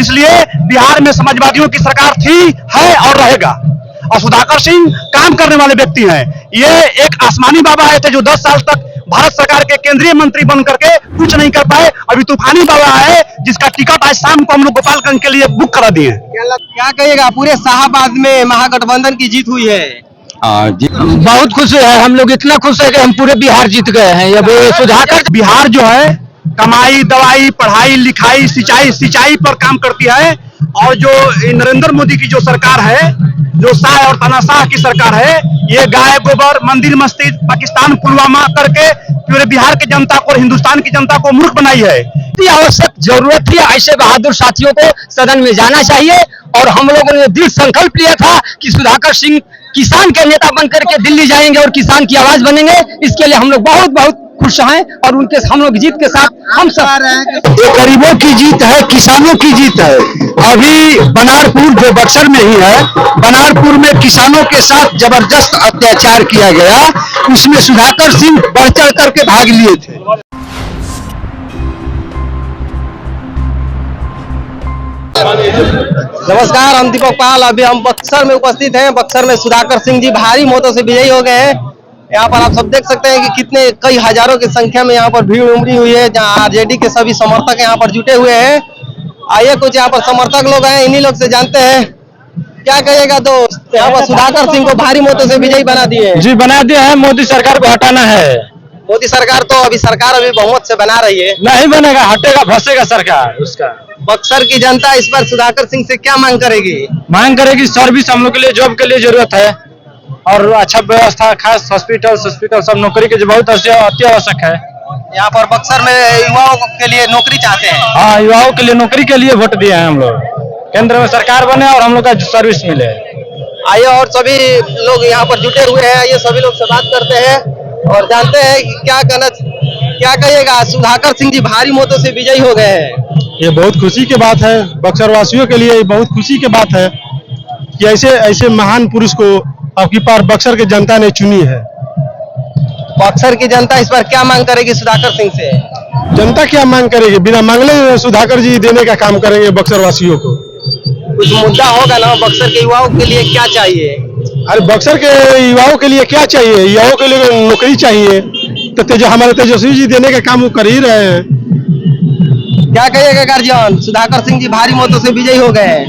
इसलिए बिहार में समाजवादियों की सरकार थी, है और रहेगा। और सुधाकर सिंह काम करने वाले व्यक्ति हैं। ये एक आसमानी बाबा आए थे जो 10 साल तक भारत सरकार के केंद्रीय मंत्री बन करके कुछ नहीं कर पाए। अभी तूफानी बाबा है जिसका टिकट आज शाम को हम लोग गोपालगंज के लिए बुक करा दिए। क्या कहिएगा, पूरे शाहाबाद में महागठबंधन की जीत हुई है? बहुत खुश है हम लोग, इतना खुश है कि हम पूरे बिहार जीत गए हैं। अब सुधाकर बिहार जो है कमाई, दवाई, पढ़ाई, लिखाई, सिंचाई पर काम करती है। और जो नरेंद्र मोदी की जो सरकार है, जो शाह और तानाशाह की सरकार है, ये गाय गोबर, मंदिर मस्जिद, पाकिस्तान पुलवामा करके पूरे बिहार की जनता को और हिंदुस्तान की जनता को मूर्ख बनाई है। आवश्यक जरूरत थी, ऐसे बहादुर साथियों को सदन में जाना चाहिए। और हम लोगों ने दृढ़ संकल्प लिया था कि सुधाकर सिंह किसान के नेता बनकर के दिल्ली जाएंगे और किसान की आवाज बनेंगे। इसके लिए हम लोग बहुत बहुत खुश हैं और उनके हम लोग जीत के साथ हम सब। ये गरीबों की जीत है, किसानों की जीत है। अभी बनारपुर जो बक्सर में ही है, बनारपुर में किसानों के साथ जबरदस्त अत्याचार किया गया, उसमें सुधाकर सिंह बढ़ चढ़ करके भाग लिए थे। नमस्कार, हम दीपक पाल। अभी हम बक्सर में उपस्थित हैं। बक्सर में सुधाकर सिंह जी भारी मतों से विजयी हो गए हैं। यहाँ पर आप सब देख सकते हैं कि कितने कई हजारों की संख्या में यहाँ पर भीड़ उमड़ी हुई है, जहाँ आरजेडी के सभी समर्थक यहाँ पर जुटे हुए हैं। आइए कुछ यहाँ पर समर्थक लोग हैं, इन्हीं लोग से जानते हैं। क्या कहिएगा दोस्त, यहाँ पर सुधाकर सिंह को भारी मतों से विजयी बना दिए? जी बना दिया है, मोदी सरकार को हटाना है। मोदी सरकार तो अभी बहुमत से बना रही है। नहीं बनेगा, हटेगा, फंसेगा सरकार उसका। बक्सर की जनता इस बार सुधाकर सिंह से क्या मांग करेगी? मांग करेगी सर्विस हम लोग के लिए, जॉब के लिए जरूरत है और अच्छा व्यवस्था, खास हॉस्पिटल सब नौकरी के बहुत अति आवश्यक है। यहाँ पर बक्सर में युवाओं के लिए नौकरी चाहते हैं। हाँ, युवाओं के लिए नौकरी के लिए वोट दिए हैं हम लोग। केंद्र में सरकार बने और हम लोग का सर्विस मिले। आइए और सभी लोग यहाँ पर जुटे हुए हैं, आइए सभी लोग से बात करते हैं और जानते हैं कि क्या कहिएगा। सुधाकर सिंह जी भारी मतों से विजयी हो गए हैं। ये बहुत खुशी की बात है, बक्सर वासियों के लिए बहुत खुशी की बात है कि ऐसे महान पुरुष को आपकी पार बक्सर की जनता ने चुनी है। बक्सर की जनता इस बार क्या मांग करेगी सुधाकर सिंह से? जनता क्या मांग करेगी? बिना मांगले सुधाकर जी देने का काम करेंगे बक्सर वासियों को। कुछ मुद्दा होगा ना, बक्सर के युवाओं के लिए क्या चाहिए? अरे बक्सर के युवाओं के लिए क्या चाहिए? युवाओं के लिए नौकरी चाहिए, तो हमारे तेजस्वी जी देने का काम वो कर ही रहे हैं। क्या कहिएगा गार्जियन, सुधाकर सिंह जी भारी मतों से विजयी हो गए हैं?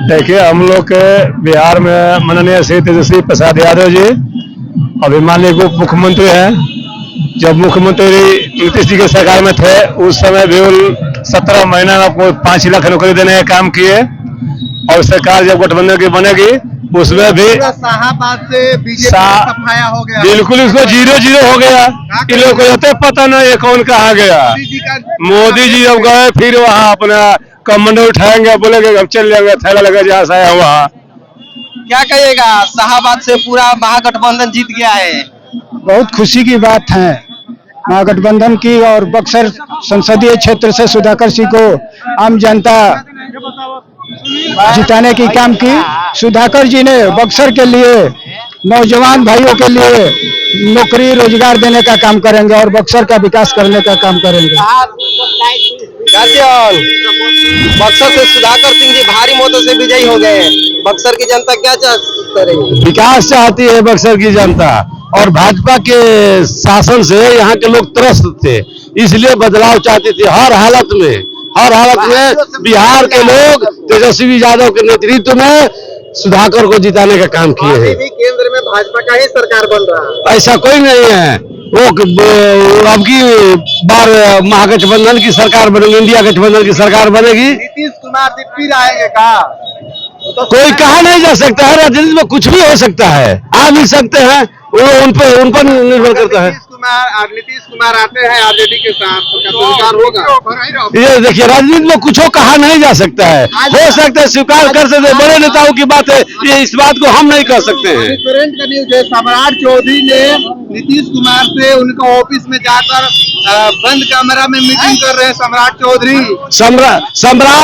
देखिए, हम लोग के बिहार में माननीय श्री तेजस्वी प्रसाद यादव जी अभी माननीय उप मुख्यमंत्री हैं। जब मुख्यमंत्री नीतीश जी के सरकार में थे उस समय भी 17 महीना में आपको 5 लाख नौकरी देने का काम किए। और सरकार जब गठबंधन की बनेगी उसमें भी शाहाबाद से बीजेपी सफाया हो गया, बिल्कुल इसको 0-0 हो गया। इन लोग को तो पता नहीं कौन कहाँ गया। मोदी जी अब गए, फिर वहाँ अपना कमंडल उठाएंगे, बोलेंगे अब चल जाएंगे, थैला लगा जहाँ से आया वहाँ। क्या कहिएगा, शाहाबाद से पूरा महागठबंधन जीत गया है। बहुत खुशी की बात है महागठबंधन की। और बक्सर संसदीय क्षेत्र से सुधाकर सिंह को आम जनता जिताने की काम की। सुधाकर जी ने बक्सर के लिए नौजवान भाइयों के लिए नौकरी रोजगार देने का काम करेंगे और बक्सर का विकास करने का काम करेंगे। बक्सर से सुधाकर सिंह जी भारी मतों से विजयी हो गए हैं। बक्सर की जनता क्या करेगी? विकास चाहती है बक्सर की जनता, और भाजपा के शासन से यहाँ के लोग त्रस्त थे, इसलिए बदलाव चाहते थे। हर हालत में बिहार के लोग तेजस्वी यादव के नेतृत्व में सुधाकर को जिताने का काम किए हैं। केंद्र में भाजपा का ही सरकार बन रहा है, ऐसा कोई नहीं है। वो अब की बार महागठबंधन की सरकार बनेगी, इंडिया गठबंधन की सरकार बनेगी। नीतीश कुमार जी फिर आएंगे का? कोई कहा नहीं जा सकता है, राजनीति में कुछ भी हो सकता है, आ भी सकते हैं, वो उन पर निर्भर करता है। नीतीश कुमार आते हैं आरजेडी के साथ, तो सरकार होगा। ये देखिए, राजनीति में कुछ कहा नहीं जा सकता है, हो सकता है स्वीकार कर सकते, बड़े नेताओं की बात है, ये इस बात को हम नहीं कर सकते हैं। तुरंत का न्यूज है, सम्राट चौधरी ने नीतीश कुमार से उनका ऑफिस में जाकर बंद कमरा में मीटिंग कर रहे हैं। सम्राट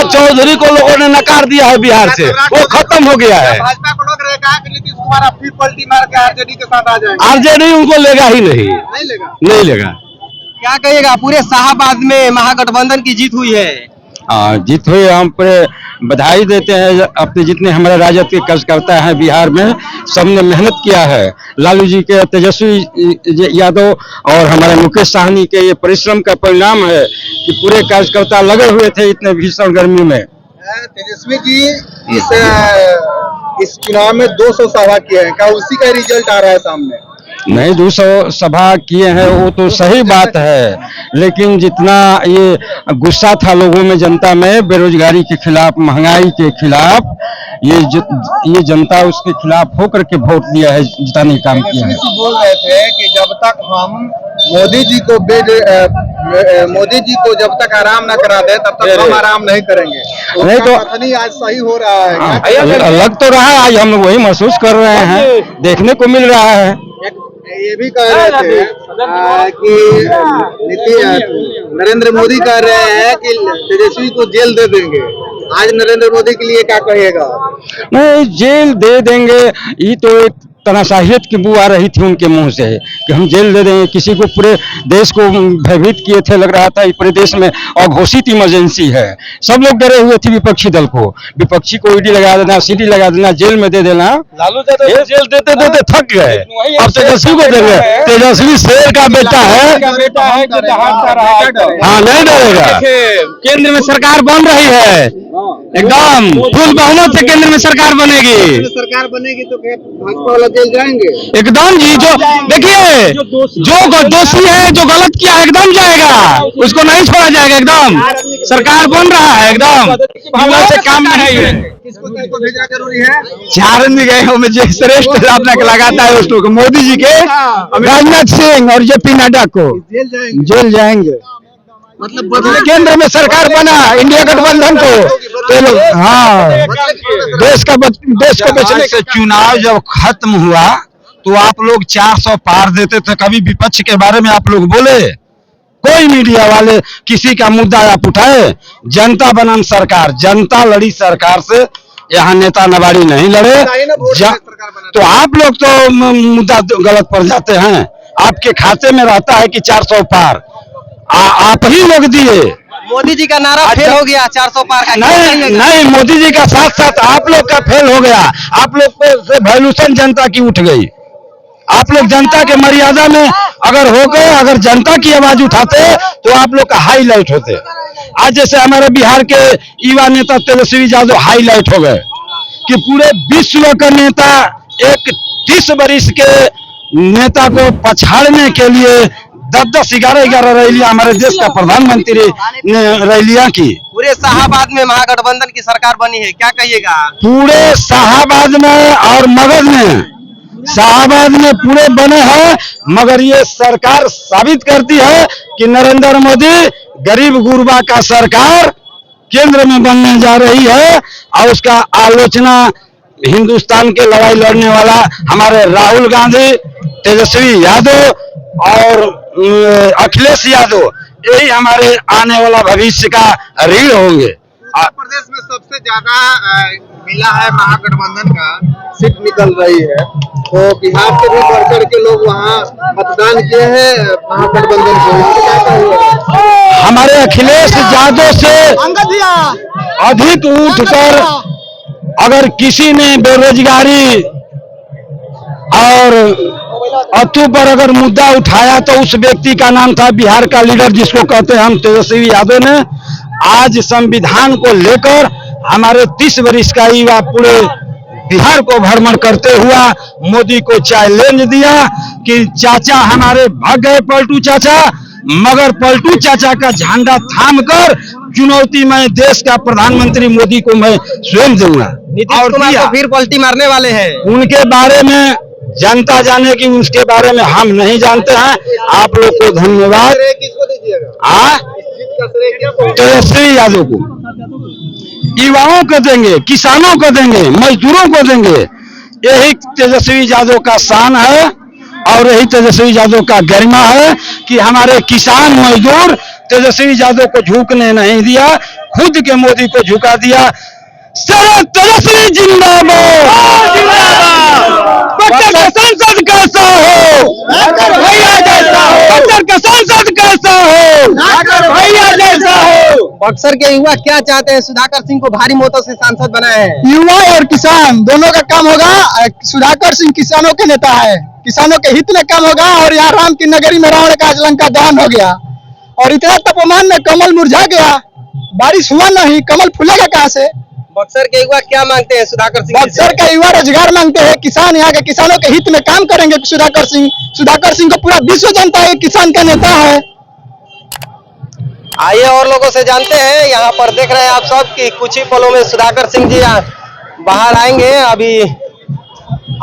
चौधरी को लोगों ने नकार दिया है बिहार से, वो खत्म हो गया है। भाजपा को लोग कहा कि नीतीश कुमार अब फिर पलटी मार के आरजेडी के साथ आ जाएंगे। आरजेडी उनको लेगा ही नहीं लेगा। क्या कहिएगा, पूरे शाहाबाद में महागठबंधन की जीत हुई है? जीत हुई हम पूरे बधाई देते हैं। अपने जितने हमारे राजद के कार्यकर्ता हैं बिहार में, सबने मेहनत किया है। लालू जी के, तेजस्वी यादव और हमारे मुकेश साहनी के ये परिश्रम का परिणाम है कि पूरे कार्यकर्ता लगे हुए थे इतने भीषण गर्मी में। तेजस्वी जी इस चुनाव में 200 सभा किए हैं, क्या उसी का रिजल्ट आ रहा है सामने? नहीं, 200 सभा किए हैं वो तो सही बात है, लेकिन जितना ये गुस्सा था लोगों में, जनता में, बेरोजगारी के खिलाफ, महंगाई के खिलाफ, ये जनता उसके खिलाफ होकर के वोट दिया है, जिताने काम किया है। बोल रहे थे कि जब तक हम मोदी जी को जब तक आराम न करा दे तब तक हम आराम नहीं करेंगे। नहीं तो कथनी आज सही हो रहा है। लग तो रहा है, आज हम लोग वही महसूस कर रहे हैं, देखने को मिल रहा है। ये भी कह रहे थे कि नरेंद्र मोदी कह रहे हैं कि तेजस्वी को जेल दे देंगे। आज नरेंद्र मोदी के लिए क्या कहिएगा? नहीं, जेल दे देंगे, ये तो एक तनाशाहियत की बू आ रही थी उनके मुंह से कि हम जेल दे देंगे। किसी को पूरे देश को भयभीत किए थे, लग रहा था पूरे देश में अघोषित इमरजेंसी है। सब लोग डरे हुए थे विपक्षी दल को, विपक्षी को ईडी लगा देना, सीडी लगा देना, जेल में दे देना। लालू जेल देते देते थक गए, अब तेजस्वी को दे गए। तेजस्वी शेर का बेटा है, हाँ नहीं डरेगा। केंद्र में सरकार बन रही है, एकदम फुल बहुमत से केंद्र में सरकार बनेगी। सरकार बनेगी तो भाजपा वाला जेल जाएंगे एकदम जी। जो देखिए, जो दोषी है, जो गलत किया है, एकदम जाएगा, उसको नहीं छोड़ा जाएगा। एकदम सरकार बन रहा है, एकदम से काम नहीं है। किसको भेजना जरूरी है? 4 आदमी गए हो, जो श्रेष्ठ अपना लगाता है उसको, मोदी जी के, राजनाथ सिंह और जेपी नड्डा को जेल जाएंगे। मतलब केंद्र में सरकार बना इंडिया गठबंधन को, तो हाँ, देश को बचने से चुनाव जब खत्म हुआ तो आप लोग 400 पार देते थे। कभी विपक्ष के बारे में आप लोग बोले? कोई मीडिया वाले किसी का मुद्दा आप उठाए? जनता बनाम सरकार, जनता लड़ी सरकार से, यहाँ नेता नवारी नहीं लड़े। तो आप लोग तो मुद्दा गलत पड़ जाते हैं। आपके खाते में रहता है कि 400 पार, आप ही लोग दिए। मोदी जी का नारा फेल हो गया 400 पार का। नहीं, मोदी जी का साथ साथ आप लोग का फेल हो गया। आप लोग पे वैल्यूशन जनता की उठ गई। आप लोग जनता के मर्यादा में अगर हो गए, अगर जनता की आवाज उठाते तो आप लोग का हाईलाइट होते। आज जैसे हमारे बिहार के युवा नेता तेजस्वी यादव हाईलाइट हो गए कि पूरे विश्व का नेता एक 30 वर्ष के नेता को पछाड़ने के लिए 10-10, 11-11 रैलियां हमारे देश का प्रधानमंत्री ने रैलियां की। पूरे शाहबाद में महागठबंधन की सरकार बनी है, क्या कहिएगा? पूरे शाहबाद में और मगध में, शाहबाद में पूरे बने हैं, मगर ये सरकार साबित करती है कि नरेंद्र मोदी गरीब गुरबा का सरकार केंद्र में बनने जा रही है। और उसका आलोचना हिंदुस्तान के लड़ाई लड़ने वाला हमारे राहुल गांधी, तेजस्वी यादव और अखिलेश यादव, यही हमारे आने वाला भविष्य का रीढ़ होंगे। उत्तर प्रदेश में सबसे ज्यादा मिला है महागठबंधन का सीट निकल रही है, तो बिहार से भी बढ़ चढ़ के लोग वहाँ मतदान किए हैं महागठबंधन को। हमारे अखिलेश यादव से अधिक उठकर अगर किसी ने बेरोजगारी और अतु पर अगर मुद्दा उठाया तो उस व्यक्ति का नाम था बिहार का लीडर, जिसको कहते हैं हम तेजस्वी यादव ने। आज संविधान को लेकर हमारे 30 वर्ष का युवा पूरे बिहार को भ्रमण करते हुआ मोदी को चैलेंज दिया कि चाचा हमारे भाग गए पलटू चाचा, मगर पलटू चाचा का झंडा थामकर चुनौती मैं देश का प्रधानमंत्री मोदी को मैं स्वयं दूंगा। नीतीश कुमार तो फिर पलटी मारने वाले हैं। उनके बारे में जनता जाने की, उसके बारे में हम नहीं जानते हैं। आप लोग को धन्यवाद। किसको दीजिएगा? तेजस्वी यादव को, युवाओं को देंगे, किसानों को देंगे, मजदूरों को देंगे। यही तेजस्वी यादव का शान है और यही तेजस्वी यादव का गरिमा है कि हमारे किसान मजदूर तेजस्वी यादव को झुकने नहीं दिया, खुद के मोदी को झुका दिया। तेजस्वी जिंदाबाद। बच्चर का संसद कैसा हो, भैया जैसा हो। बच्चर का संसद कैसा हो, भैया जैसा हो। बक्सर के युवा क्या चाहते हैं? सुधाकर सिंह को भारी मतों से सांसद बनाए हैं। युवा और किसान दोनों का काम होगा। सुधाकर सिंह किसानों के नेता है, किसानों के हित में काम होगा। और यहाँ राम की नगरी में रावण का आज लंका दहन हो गया और इतना तापमान में कमल मुरझा गया, बारिश हुआ नहीं, कमल फूलेगा कहाँ से? बक्सर के युवा क्या मांगते हैं सुधाकर सिंह? बक्सर का युवा रोजगार मांगते हैं, किसान यहाँ के किसानों के हित में काम करेंगे। सुधाकर सिंह को पूरा विश्व जानता है, किसान का नेता है। आइए और लोगों से जानते हैं। यहाँ पर देख रहे हैं आप सब कि कुछ ही पलों में सुधाकर सिंह जी बाहर आएंगे। अभी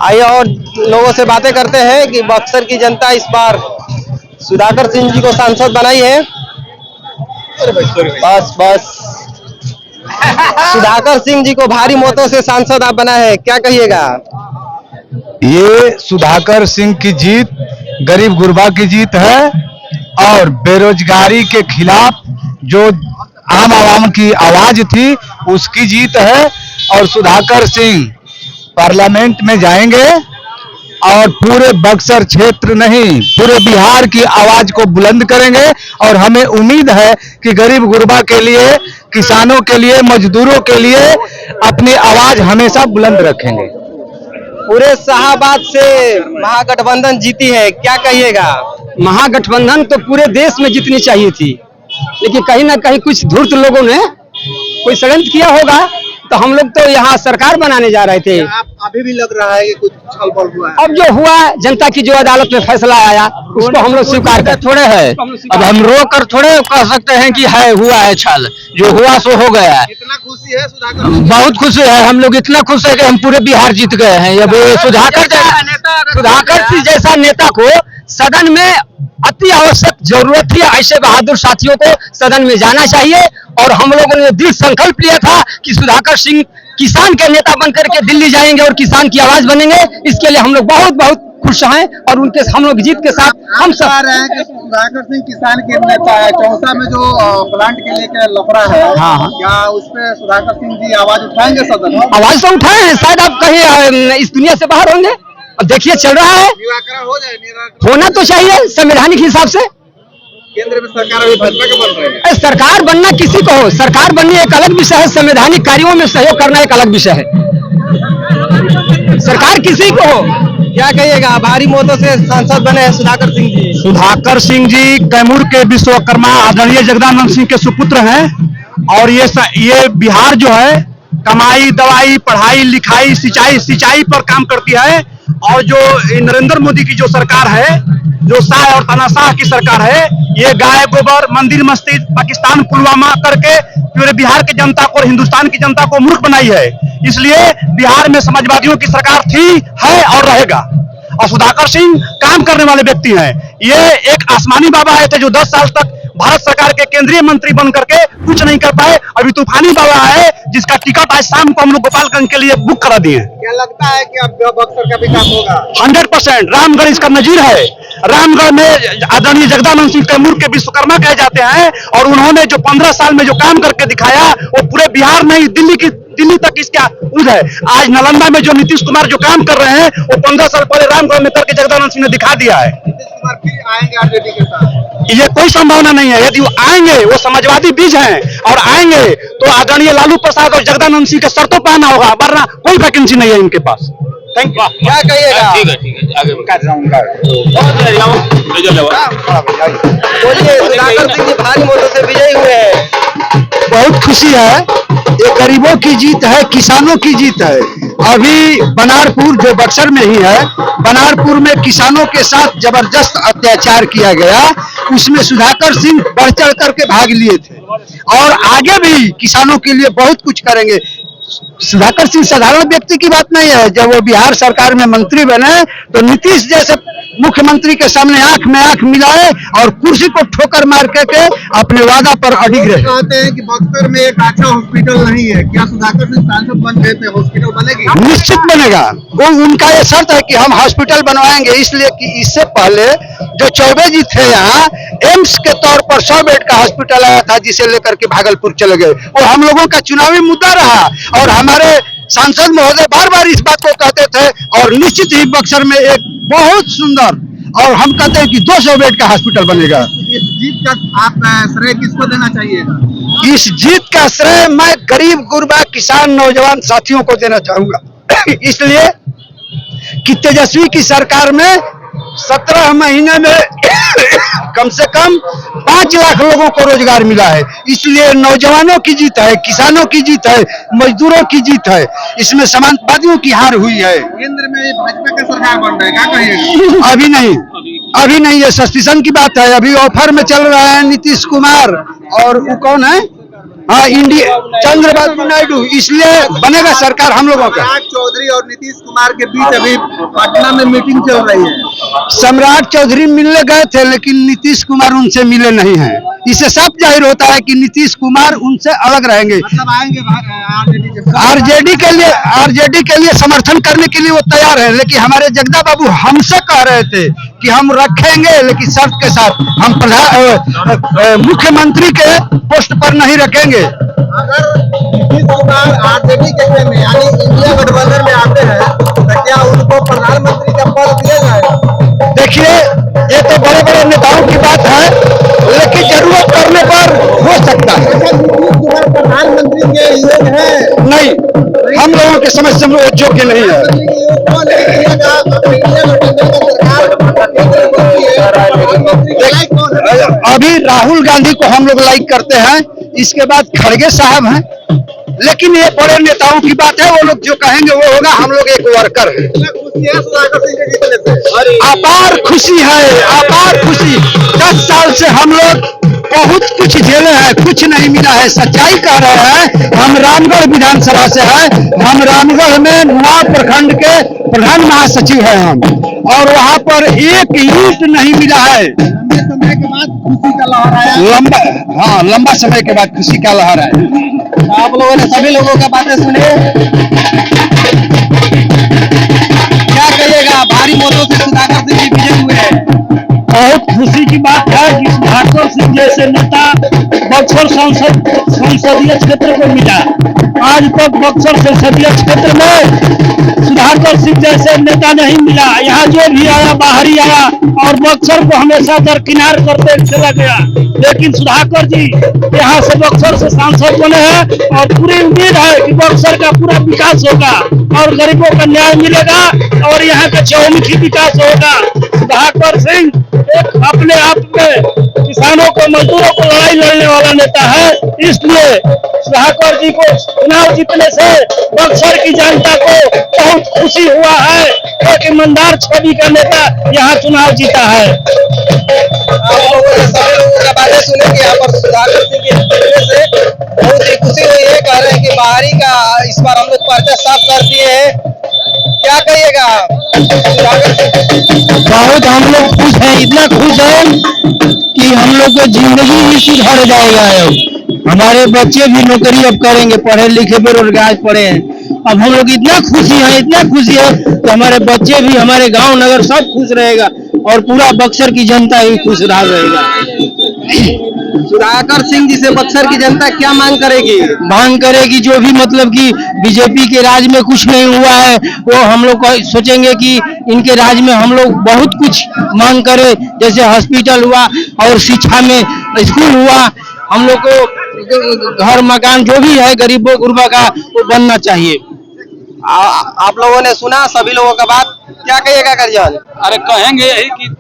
आइए और लोगों से बातें करते हैं कि बक्सर की जनता इस बार सुधाकर सिंह जी को सांसद बनाई है। बस सुधाकर सिंह जी को भारी मतों से सांसद आप बनाए हैं, क्या कहिएगा? ये सुधाकर सिंह की जीत गरीब गुरबा की जीत है और बेरोजगारी के खिलाफ जो आम आवाम की आवाज थी उसकी जीत है। और सुधाकर सिंह पार्लियामेंट में जाएंगे और पूरे बक्सर क्षेत्र नहीं पूरे बिहार की आवाज को बुलंद करेंगे। और हमें उम्मीद है कि गरीब गुरबा के लिए, किसानों के लिए, मजदूरों के लिए अपनी आवाज हमेशा बुलंद रखेंगे। पूरे शाहाबाद से महागठबंधन जीती है, क्या कहिएगा? महागठबंधन तो पूरे देश में जीतनी चाहिए थी, लेकिन कहीं ना कहीं कुछ धूर्त लोगों ने कोई षड्यंत्र किया होगा। तो हम लोग तो यहाँ सरकार बनाने जा रहे थे। आप अभी भी लग रहा है कि कुछ छल-बल हुआ है? अब जो हुआ, जनता की जो अदालत में फैसला आया उसको हम लोग स्वीकार कर थोड़े है। अब हम रो कर थोड़े कह सकते हैं कि है हुआ है छल, जो हुआ सो हो गया है। कितना खुशी है सुधाकर सिंह? बहुत खुश है, हम लोग इतना खुश है कि हम पूरे बिहार जीत गए हैं। अब सुधाकर सिंह जैसा नेता को सदन में अति आवश्यक जरूरत थी। ऐसे बहादुर साथियों को सदन में जाना चाहिए। और हम लोगों ने दृढ़ संकल्प लिया था कि सुधाकर सिंह किसान के नेता बनकर के दिल्ली जाएंगे और किसान की आवाज बनेंगे। इसके लिए हम लोग बहुत बहुत खुश हैं और उनके हम लोग जीत के साथ हम सब रहे हैं कि सुधाकर सिंह किसान के नेता है। चौसा में जो प्लांट के लेकर लफड़ा है, हाँ। क्या उस पे सुधाकर सिंह जी आवाज उठाएंगे सदन में? आवाज तो उठाए हैं, शायद आप कहीं इस दुनिया से बाहर होंगे। अब देखिए चल रहा है, निराकरण हो जाए। निराकरण होना तो चाहिए संवैधानिक हिसाब से। केंद्र में सरकार अभी भाजपा के बन रही है। सरकार बनना किसी को हो, सरकार बननी एक अलग विषय है, संवैधानिक कार्यों में सहयोग करना एक अलग विषय है। सरकार किसी को हो। क्या कहिएगा? भारी मतों से सांसद बने हैं सुधाकर सिंह जी। सुधाकर सिंह जी कैमूर के विश्वकर्मा आदरणीय जगदानंद सिंह के सुपुत्र हैं। और ये बिहार जो है कमाई, दवाई, पढ़ाई, लिखाई, सिंचाई पर काम करती है। और जो नरेंद्र मोदी की जो सरकार है, जो शाह और तानाशाह की सरकार है, ये गाय गोबर, मंदिर मस्जिद, पाकिस्तान पुलवामा करके पूरे बिहार की जनता को और हिंदुस्तान की जनता को मूर्ख बनाई है। इसलिए बिहार में समाजवादियों की सरकार थी, है और रहेगा। और सुधाकर सिंह काम करने वाले व्यक्ति हैं। ये एक आसमानी बाबा आए थे जो 10 साल तक भारत सरकार के केंद्रीय मंत्री बन करके कुछ नहीं कर पाए। अभी तूफानी बाबा है जिसका टिकट आज शाम को हम लोग गोपालगंज के लिए बुक करा दिए। क्या लगता है कि अब बक्सर का विकास होगा? 100%। रामगढ़ इसका नजीर है। रामगढ़ में आदरणीय जगदानंद सिंह कैमूर के विश्वकर्मा कहे जाते हैं। और उन्होंने जो 15 साल में जो काम करके दिखाया वो पूरे बिहार नहीं दिल्ली तक इसका उद है। आज नालंदा में जो नीतीश कुमार जो काम कर रहे हैं वो 15 साल पहले रामगढ़ में करके जगदानंद सिंह ने दिखा दिया है। नीतीश कुमार फिर आएंगे आरजेडी के साथ? ये कोई संभावना नहीं है। यदि वो आएंगे, वो समाजवादी बीज हैं और आएंगे तो आदरणीय लालू प्रसाद और जगदानंद सिंह के शर्तों पर आना होगा, वरना कोई वैकेंसी नहीं है इनके पास। Thank you. क्या कहिएगा? बोलिए, सुधाकर सिंह जी भारी मतों से विजयी हुए हैं। बहुत खुशी है। ये गरीबों की जीत है, किसानों की जीत है। अभी बनारपुर जो बक्सर में ही है, बनारपुर में किसानों के साथ जबरदस्त अत्याचार किया गया, उसमें सुधाकर सिंह बढ़ चढ़ करके भाग लिए थे और आगे भी किसानों के लिए बहुत कुछ करेंगे। सुधाकर सिंह साधारण व्यक्ति की बात नहीं है। जब वो बिहार सरकार में मंत्री बने तो नीतीश जैसे मुख्यमंत्री के सामने आंख में आंख मिलाए और कुर्सी को ठोकर मार करके अपने वादा पर अडिग रहे। कहते हैं कि बक्सर में एक अच्छा हॉस्पिटल नहीं है। क्या सुधाकर सिंह सांसद बन गए थे, हॉस्पिटल बनेगी? निश्चित बनेगा। वो उनका ये शर्त है कि हम हॉस्पिटल बनवाएंगे, इसलिए कि इससे पहले जो चौबे जी थे यहाँ एम्स के तौर पर 100 बेड का हॉस्पिटल आया था, जिसे लेकर के भागलपुर चले गए। वो हम लोगों का चुनावी मुद्दा रहा और हमारे सांसद महोदय बार बार इस बात को कहते थे। और निश्चित ही बक्सर में एक बहुत सुंदर, और हम कहते हैं कि 200 बेड का हॉस्पिटल बनेगा। इस जीत का आप श्रेय किसको देना चाहिएगा? इस जीत का श्रेय मैं गरीब गुरबा किसान नौजवान साथियों को देना चाहूंगा। इसलिए कि तेजस्वी की सरकार में 17 महीने में कम से कम 5 लाख लोगों को रोजगार मिला है। इसलिए नौजवानों की जीत है, किसानों की जीत है, मजदूरों की जीत है। इसमें समाजवादियों की हार हुई है। केंद्र में भाजपा का सरकार बन रहा है, क्या कहिएगा? अभी नहीं, ये सस्पेंशन की बात है। अभी ऑफर में चल रहा है नीतीश कुमार और वो कौन है, हाँ, इंडिया चंद्रबाबू नायडू। इसलिए बनेगा सरकार हम लोगों का। सम्राट चौधरी और नीतीश कुमार के बीच अभी पटना में मीटिंग चल रही है। सम्राट चौधरी मिलने गए थे, लेकिन नीतीश कुमार उनसे मिले नहीं हैं। इससे सब जाहिर होता है कि नीतीश कुमार उनसे अलग रहेंगे। मतलब आएंगे आरजेडी के लिए समर्थन करने के लिए वो तैयार है। लेकिन हमारे जगदा बाबू हमसे कह रहे थे कि हम रखेंगे, लेकिन शर्त के साथ, हम मुख्यमंत्री के पोस्ट पर नहीं रखेंगे। अगर नीतीश कुमार आरजेडी के में यानी इंडिया गठबंधन में आते हैं तो क्या उनको प्रधानमंत्री का पद दिया जाएगा? देखिए, ये तो बड़े बड़े नेताओं की बात है, लेकिन जरूरत पड़ने पर हो सकता है। नीतीश कुमार प्रधानमंत्री के योग्य है? नहीं, हम लोगों के समझ से वो योग्य नहीं है। अभी राहुल गांधी को हम लोग लाइक करते हैं, इसके बाद खड़गे साहब हैं। लेकिन ये बड़े नेताओं की बात है, वो लोग जो कहेंगे वो होगा। हम लोग एक वर्कर हैं। अपार खुशी है, अपार खुशी। 10 साल से हम लोग बहुत कुछ झेले हैं, कुछ नहीं मिला है। सच्चाई कह रहे हैं। हम रामगढ़ विधानसभा से हैं। हम रामगढ़ में नुआ प्रखंड के प्रधान महासचिव हैं हम, और वहाँ पर एक ईंट नहीं मिला है। समय के बाद खुशी का लहर आया। लंबा समय के बाद खुशी का लहर आया। आप लोगों ने सभी लोगों का बातें सुने, क्या कहिएगा? भारी मतों से सुधाकर सिंह जी विजयी हुए हैं। बहुत खुशी की बात है कि सुधाकर सिंह जैसे नेता बक्सर संसदीय क्षेत्र को मिला। आज तक बक्सर संसदीय क्षेत्र में सुधाकर सिंह जैसे नेता नहीं मिला। यहाँ जो भी आया बाहरी आया और बक्सर को हमेशा दरकिनार करते चला गया। लेकिन सुधाकर जी यहाँ से बक्सर से सांसद बने हैं और पूरी उम्मीद है कि बक्सर का पूरा विकास होगा और गरीबों का न्याय मिलेगा और यहाँ का चौमुखी विकास होगा। सुधाकर सिंह एक अपने आप में किसानों को, मजदूरों को लड़ाई लड़ने वाला नेता है। इसलिए सुधाकर जी को चुनाव जीतने से बक्सर की जनता को बहुत खुशी हुआ है। एक ईमानदार छवि का नेता यहाँ चुनाव जीता है। आप लोगों ने सभी लोगों का बातें सुने कि यहाँ पर सुधाकर सिंह के जीतने से बहुत ही खुशी हुई है। कह रहे हैं कि बाहरी का इस बार हम लोग पर्चा साफ कर दिए हैं। क्या कहिएगा? बहुत हम लोग खुश हैं, इतना खुश हैं कि हम लोग की जिंदगी ही सुधर जाएगा। हमारे बच्चे भी नौकरी अब करेंगे, पढ़े लिखे बेरोजगार पड़े हैं। अब हम लोग इतना खुशी है कि हमारे बच्चे भी, हमारे गांव नगर सब खुश रहेगा और पूरा बक्सर की जनता ही खुशहाल रहेगा। सुधाकर सिंह जी से बक्सर की जनता क्या मांग करेगी? जो भी मतलब कि बीजेपी के राज में कुछ नहीं हुआ है, वो हम लोग सोचेंगे कि इनके राज में हम लोग बहुत कुछ मांग करें। जैसे हॉस्पिटल हुआ और शिक्षा में स्कूल हुआ। हम लोग को घर मकान जो भी है गरीबों गुरबा का वो बनना चाहिए। आप लोगों ने सुना सभी लोगों का बात, क्या कहिएगा करजान? अरे कहेंगे यही कि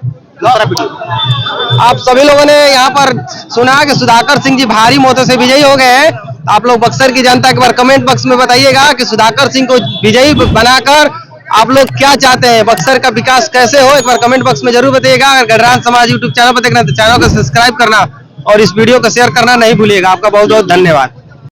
आप सभी लोगों ने यहाँ पर सुना कि सुधाकर सिंह जी भारी मतों से विजयी हो गए हैं। आप लोग बक्सर की जनता एक बार कमेंट बॉक्स में बताइएगा कि सुधाकर सिंह को विजयी बनाकर आप लोग क्या चाहते हैं, बक्सर का विकास कैसे हो। एक बार कमेंट बॉक्स में जरूर बताइएगा। अगर गढ़रान समाज यूट्यूब चैनल पर देखना तो चैनल को सब्सक्राइब करना और इस वीडियो को शेयर करना नहीं भूलिएगा। आपका बहुत बहुत धन्यवाद।